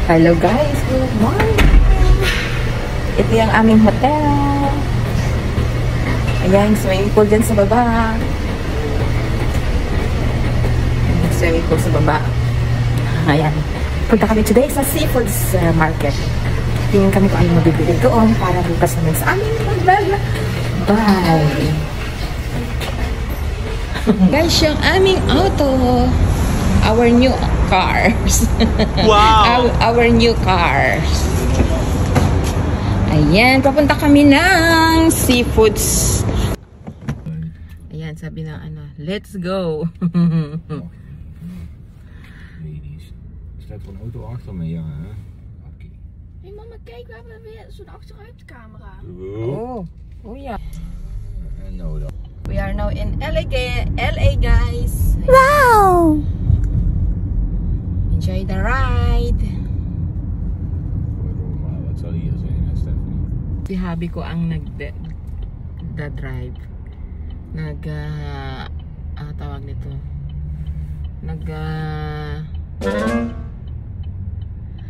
Hello guys, good morning! Ito yung aming hotel. Ayan, swimming pool dyan sa baba. Swimming pool sa baba. Ayan. Punta kami today sa Seafoods Market. Tingin kami kung ano mabibili doon para bukas naman sa aming mag-vlog. Bye! Guys, yung aming auto. Our new cars. Wow! Our new cars. Ayan, papunta kami ng Seafoods. Ayan, sabi na let's go. Staat er een auto achter me, ja. Hé hey mama, kijk, we hebben weer zo'n achteruitcamera. Oh ja. Nou dan. We are now in LA, guys. Wow! Enjoy the ride. Wat zal hier zijn, Stephanie? Si hubby ko ang nag-drive. Tawag nito.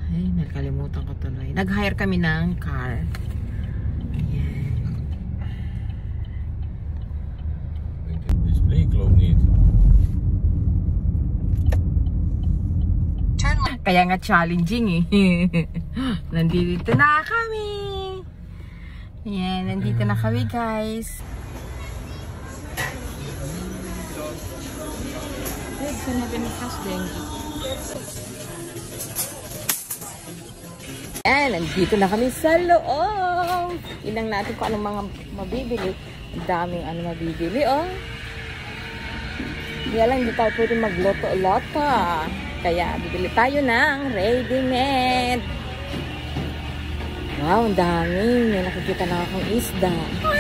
Ay, nakalimutan ko tuloy. Nag-hire kami ng car. Ayan. Het display klopt niet. Kaya nga challenging eh. Nandito na kami. Ayan, nandito na kami guys. Ayan, nandito na kami sa loob. Ilang natin kung anong mga mabibili. Ang daming mabibili, oh. Kaya lang, hindi tayo pwede magloto-loto. Kaya, bibili tayo ng ready-made. Wow, ang dami. May nakikita na akong isda. Wow!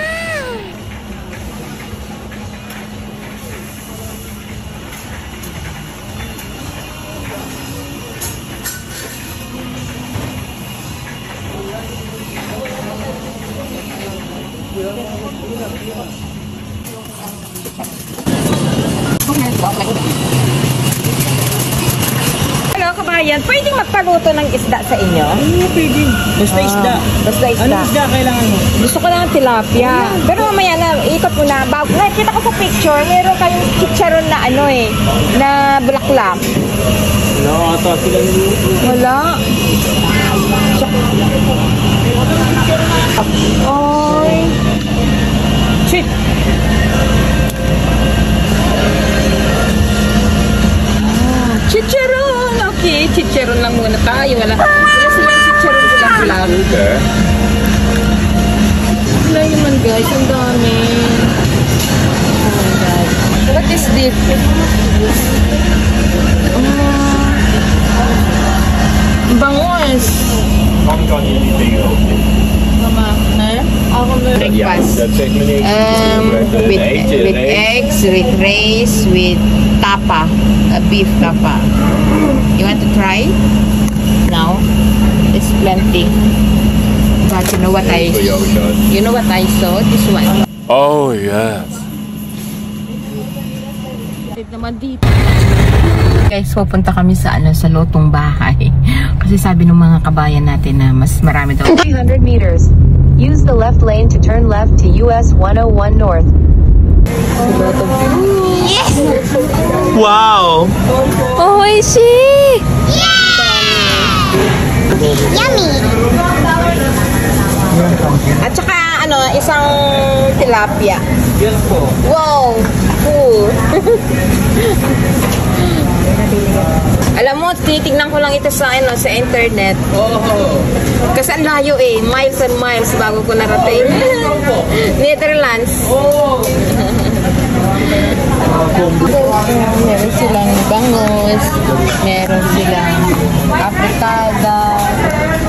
Hello kabayan, pwedeng magpaluto ng isda sa inyo? Pwede. Basta isda. Basta isda. Anong isda kailangan mo? Gusto ko ng tilapia. Pero mamaya na, ikot mo na. Nakita ko sa picture, meron kayong chicharon na na bulaklak. Wala ata sila niluto. Wala. Oy. Shit. Chicharon! Okay, chicharon lang muna tayo. Wala silang chicharon bulang-bulang. Okay. Wala naman guys, ang dami. Oh my God. What is this? Bangos. Kan je niet tegenop. Mama, ako breakfast. Dat zegt meneer. With eggs, with rice, with tapa, beef tapa. You want to try? No, it's plenty. But you know what I saw? This one. Oh yes. Naman dito. Guys, pupunta kami sa sa lotong bahay. Kasi sabi ng mga kabayan natin na mas marami daw. 300 meters. Use the left lane to turn left to US 101 North. Yes! Wow! Oh, I see! Yummy! At saka isang tilapia. Yes po. Wow! Cool! Alam mo, tinitignan ko lang ito sa sa internet. Kasi ang layo miles and miles bago ko narating. Netherlands. Meron silang bangos, meron silang apricada,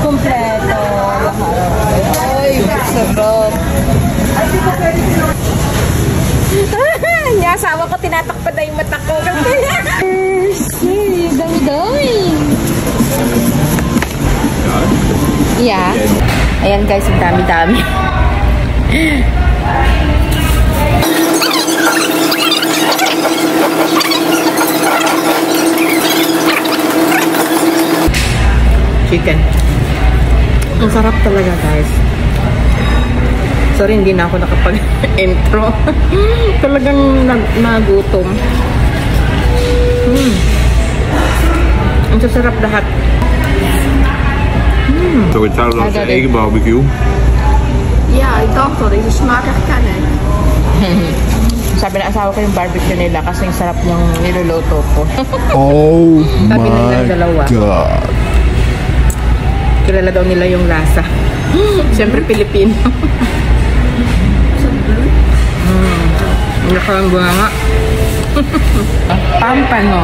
kompleto, lahat. Ay, sarap. Yung asawa ko tinatakpan na yung mata ko. Dami-dami. Yeah. Ayan guys, ang dami-dami. chicken. Ang sarap talaga, guys. Sorry, hindi na ako nakapag-intro. Talagang nagutom. Ang sasarap lahat. So hetzelfde als de eigen barbecue. Ja, ik dacht dat ik de smaak herkennen. Sabi na asawa ko yung barbecue nila kasi yung sarap yung niluluto ko. Oh Sabi my nilang dalawa. god. Kilala daw nila yung lasa. Siyempre Pilipino. Ang bunga. Pampano.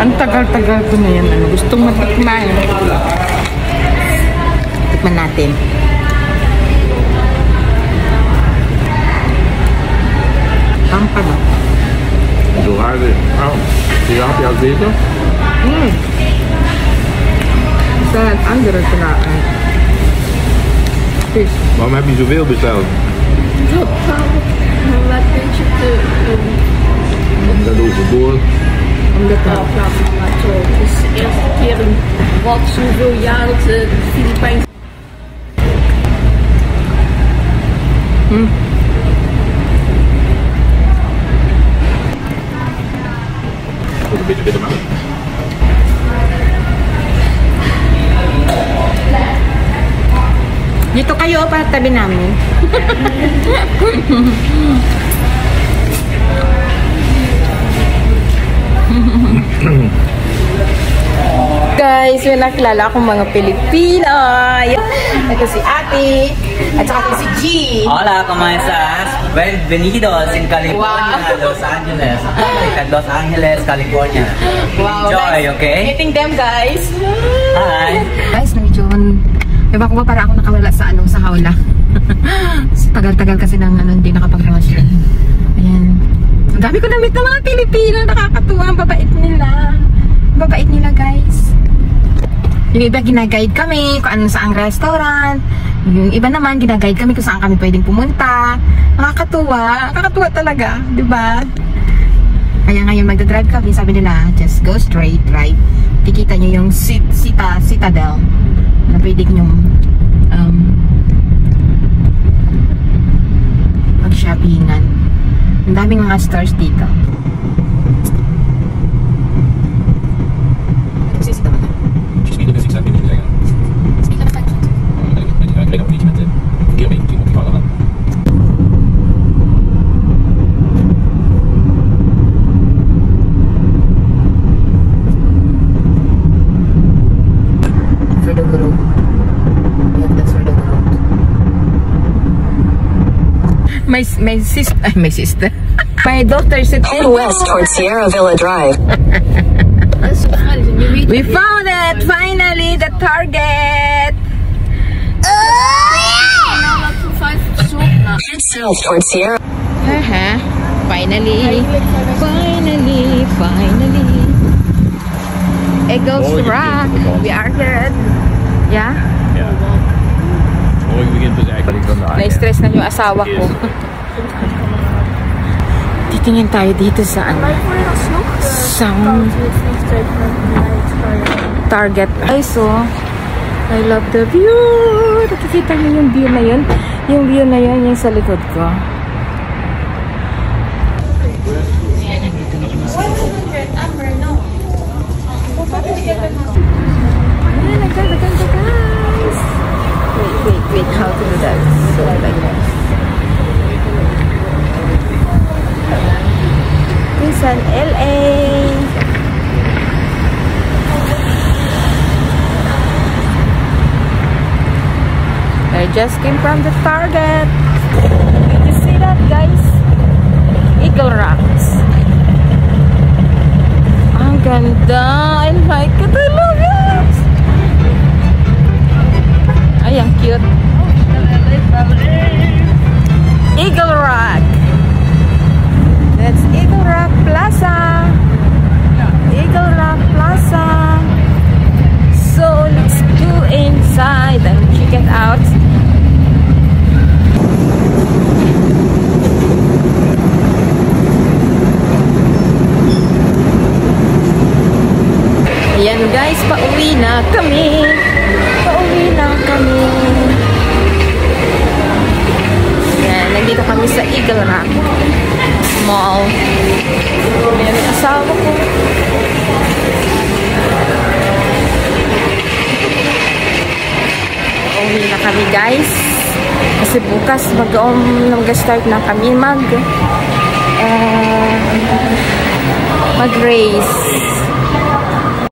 Ang tagal-tagal ko na yan. Gustong matikman. Tikman natin. Pampano. Zo hard is. Oh, die had je al beter? Stel het andere te laten. Waarom heb je zoveel besteld? Om een beetje te Dat overboord. Omdat plaatsen. Maar toch, het is de eerste keer in wat zoveel jaar dat de Filipijnse... Ook een beetje bitter melk. dito kayo pa tabi namin. Guys, may nakilala akong mga Pilipino. Ito si Ate at saka si G. Hola, ¿cómo estás? Bienvenidos en California, Los Angeles. Los Angeles, California. Wow, Enjoy, nice okay? meeting them, guys. Hi. Guys, medyo diba ko ba para ako nakawala sa sa hawla. Tagal-tagal kasi hindi nakapag-rush. Ayan. Ang dami ko na-meet ng mga Pilipino. Nakakatuwa. Ang babait nila. Ang babait nila, guys. Yung iba ginaguide kami kung ano saang restaurant. Yung iba naman ginaguide kami kung saan kami pwedeng pumunta. Nakakatuwa. Nakakatuwa talaga. Diba? Kaya ngayon magdadrive kami. Sabi nila, just go straight, right? Kikita nyo yung Citadel na pwede nyong mag-shoppingan. Ang daming mga stores dito. My sister. My daughter said, Head west towards Sierra Villa Drive. we found it! Finally, the target! Head south towards Sierra. Finally. Eagles Rock. We are here. Yeah? Morgen begint dus eigenlijk van de Na-stress na yung asawa ko. Titingin tayo dito sa Target. Ay, so I love the view. Nakikita niyo yung view na yun? Yung view na yun, yung sa likod ko. Ayan, nagkanda guys. Wait, how to do that? So, like that. This is LA. I just came from the Target. Did you see that, guys? Eagle Rocks. Ang ganda. I like it. I love it. Ay, ang cute. Eagle Rock. That's Eagle Rock Plaza. Eagle Rock Plaza. So let's go inside and check it out. Ayan guys, pauwi na. na kami. Pauwi na kami. Yan, nandito kami sa Eagle Rock Mall. Yan ang asawa ko. Pauwi na kami guys. Kasi bukas mag-start na kami mag-race.